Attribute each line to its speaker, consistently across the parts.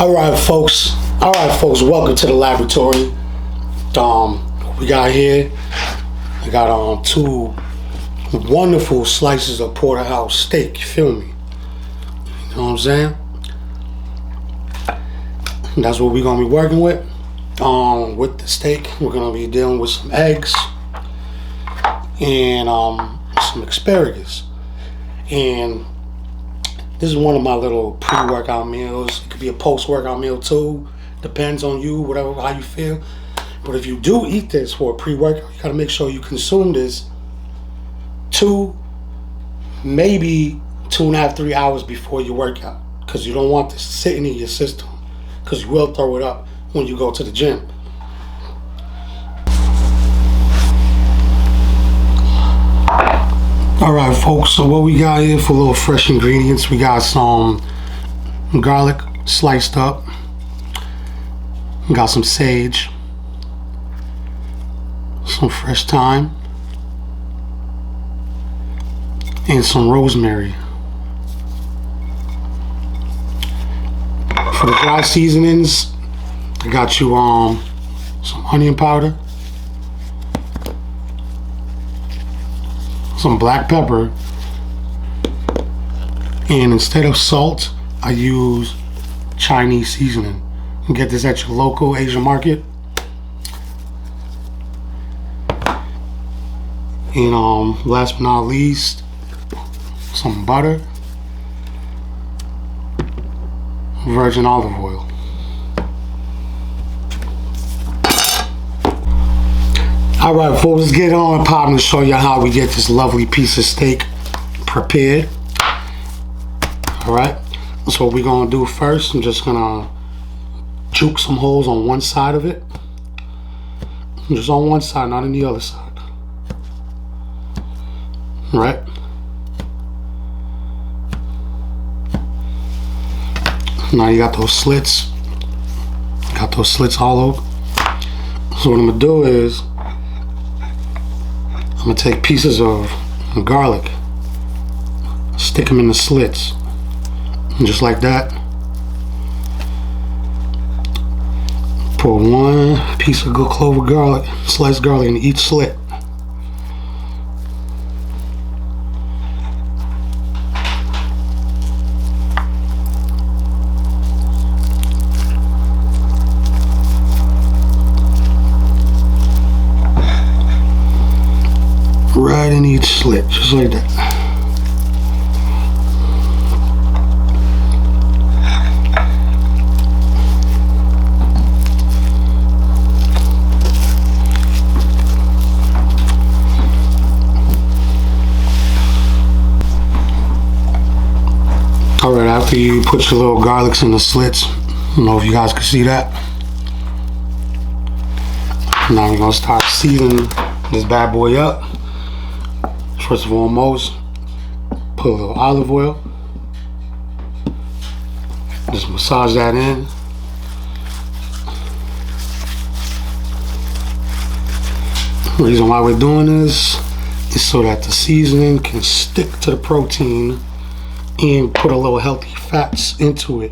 Speaker 1: All right, folks. Welcome to the laboratory. We got here. I got two wonderful slices of porterhouse steak. You feel me? You know what I'm saying? That's what we're gonna be working with. With the steak, we're gonna be dealing with some eggs and some asparagus. And this is one of my little pre-workout meals. It could be a post-workout meal too. Depends on you, whatever, how you feel. But if you do eat this for a pre-workout, you gotta make sure you consume this 2, maybe 2.5, 3 hours before your workout. Because you don't want this sitting in your system. Because you will throw it up when you go to the gym. Alright folks, so what we got here for little fresh ingredients, we got some garlic sliced up, we got some sage, some fresh thyme, and some rosemary. For the dry seasonings, I got you some onion powder, some black pepper, and instead of salt, I use Chinese seasoning. You can get this at your local Asian market. And last but not least, some butter, virgin olive oil. Alright folks, let's get on and pop and show you how we get this lovely piece of steak prepared. Alright, so what we're going to do first, I'm just going to juke some holes on one side of it. Just on one side, not on the other side. Alright. Now you got those slits. Got those slits all over. So what I'm going to do is I'm going to take pieces of garlic, stick them in the slits, and just like that. Pour one piece of good clove of garlic, sliced garlic, in each slit. Right in each slit, just like that. Alright, after you put your little garlics in the slits, I don't know if you guys can see that. Now we're going to start seasoning this bad boy up. First of all, put a little olive oil. Just massage that in. The reason why we're doing this is so that the seasoning can stick to the protein and put a little healthy fats into it.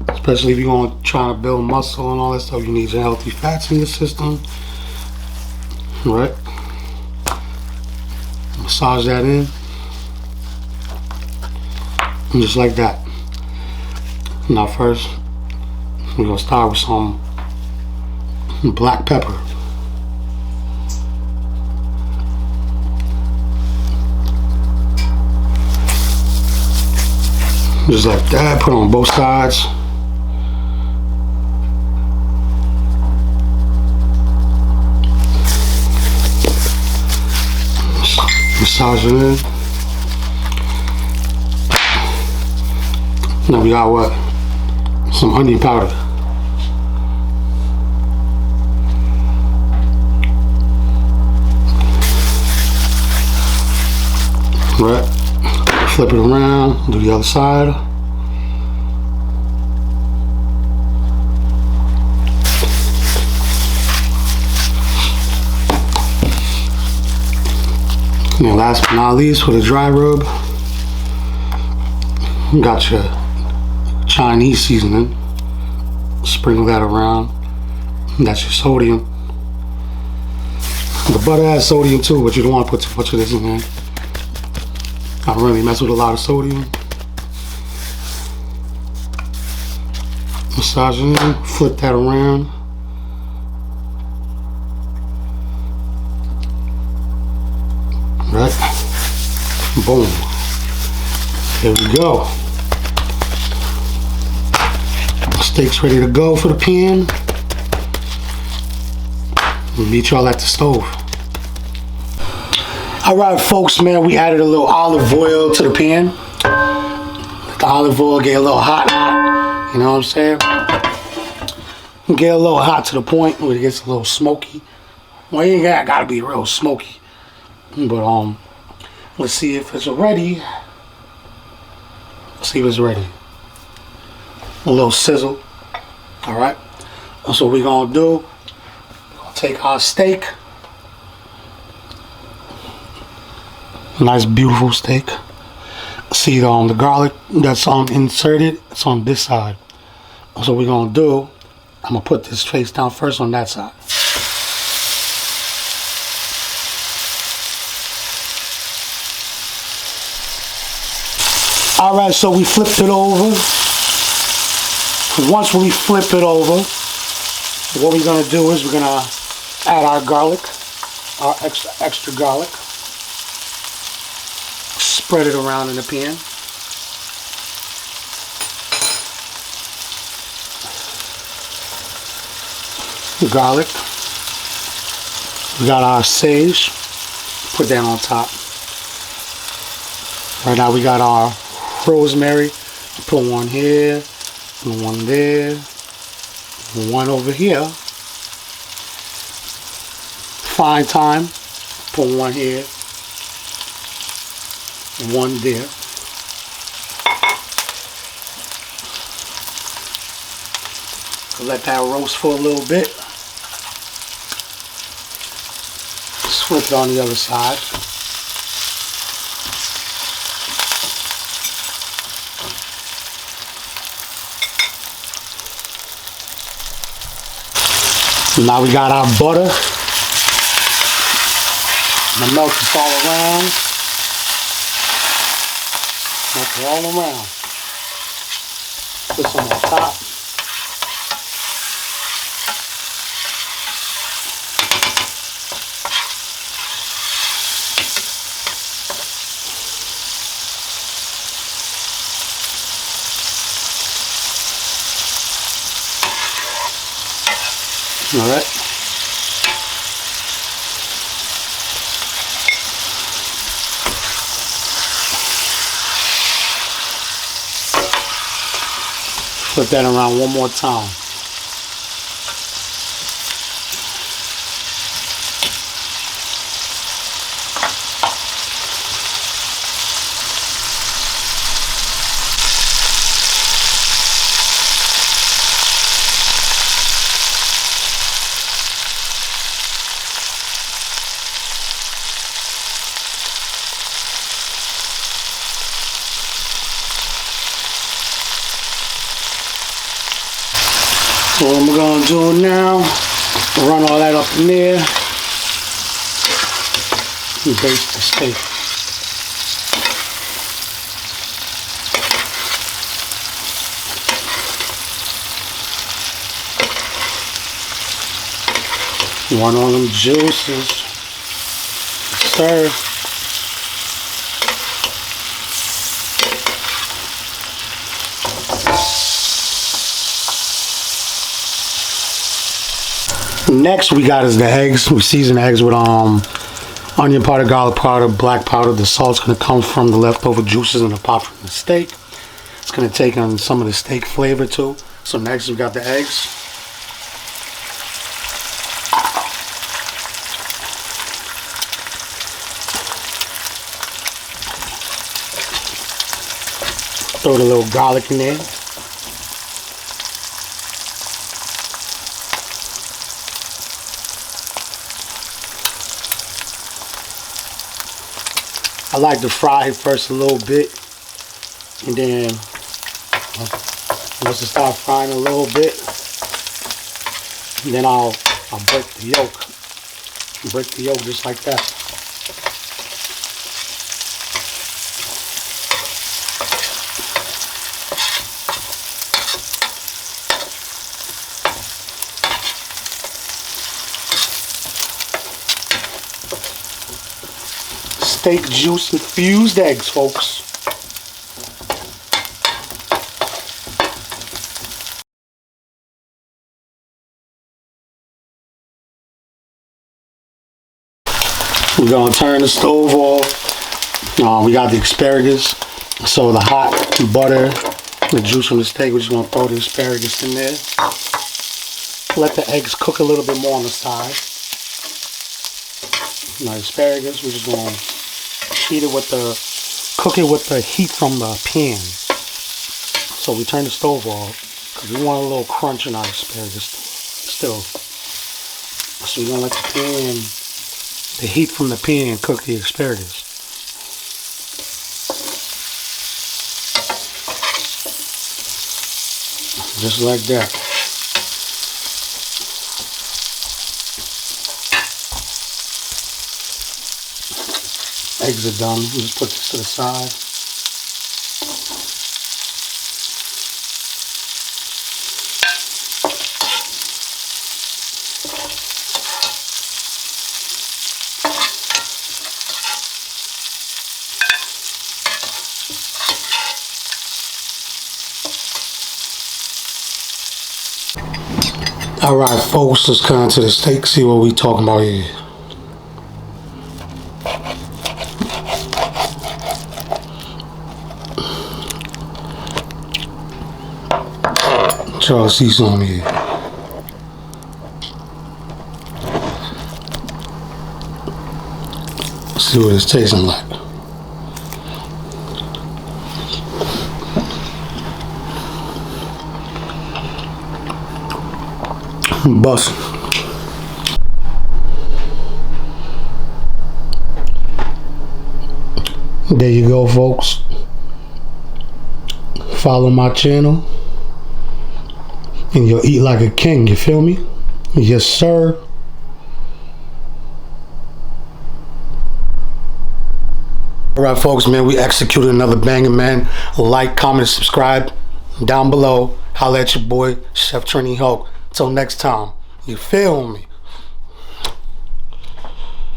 Speaker 1: Especially if you're going to try to build muscle and all that stuff, you need your healthy fats in your system. Right? Massage that in, and just like that. Now first, we're going to start with some black pepper. Just like that, put on both sides. Massage it in. Now we got what? Some onion powder. Right. Flip it around. Do the other side. And last but not least, for the dry rub, got your Chinese seasoning. Sprinkle that around. That's your sodium. The butter has sodium too, but you don't want to put too much of this in there. I don't really mess with a lot of sodium. Massage it in, flip that around. Right? Boom. There we go. Steak's ready to go for the pan. We'll meet y'all at the stove. Alright folks, man, we added a little olive oil to the pan. Let the olive oil get a little hot, you know what I'm saying? Get a little hot to the point where it gets a little smoky. Well, you ain't gotta be real smoky. But let's see if it's ready. Let's see if it's ready. A little sizzle. Alright. That's what we're gonna do. We're gonna take our steak. Nice beautiful steak. See the garlic that's inserted, it's on this side. So what we're gonna do, I'm gonna put this face down first on that side. Alright, so we flipped it over. Once we flip it over, what we're gonna do is we're gonna add our garlic, our extra garlic. Spread it around in the pan. Garlic. We got our sage. Put that on top. Right now we got our rosemary. Put one here, one there, one over here. Fine thyme. Put one here, one there. Let that roast for a little bit. Flip it on the other side. Now we got our butter. I'm gonna melt this all around. Melt it all around. Put some on top. All right. Flip that around one more time. So what we're going to do now, run all that up in there and baste the steak. You want all them juices, stir. Next we got is the eggs. We season the eggs with onion powder, garlic powder, black powder. The salt's gonna come from the leftover juices in the pot from the steak. It's gonna take on some of the steak flavor too. So next we got the eggs. Throw the little garlic in there. I like to fry it first a little bit and then Once it starts frying a little bit, then I'll break the yolk. Break the yolk just like that. Steak juice infused eggs, folks. We're gonna turn the stove off. We got the asparagus. So the hot butter, the juice from the steak, we're just gonna throw the asparagus in there. Let the eggs cook a little bit more on the side. Now asparagus, we're just gonna cook it with the heat from the pan. So we turn the stove off because we want a little crunch in our asparagus still. So we're gonna let the heat from the pan cook the asparagus. Just like that. Eggs are done. We'll just put this to the side. Alright folks, let's come to the steak, see what we talking about here. Try to see something here. See what it's tasting like. Bust. There you go, folks. Follow my channel and you'll eat like a king, you feel me? Yes, sir. Alright folks, man, we executed another banger, man. Like, comment, subscribe down below. Holla at your boy, Chef Trini Hulk. Till next time, you feel me?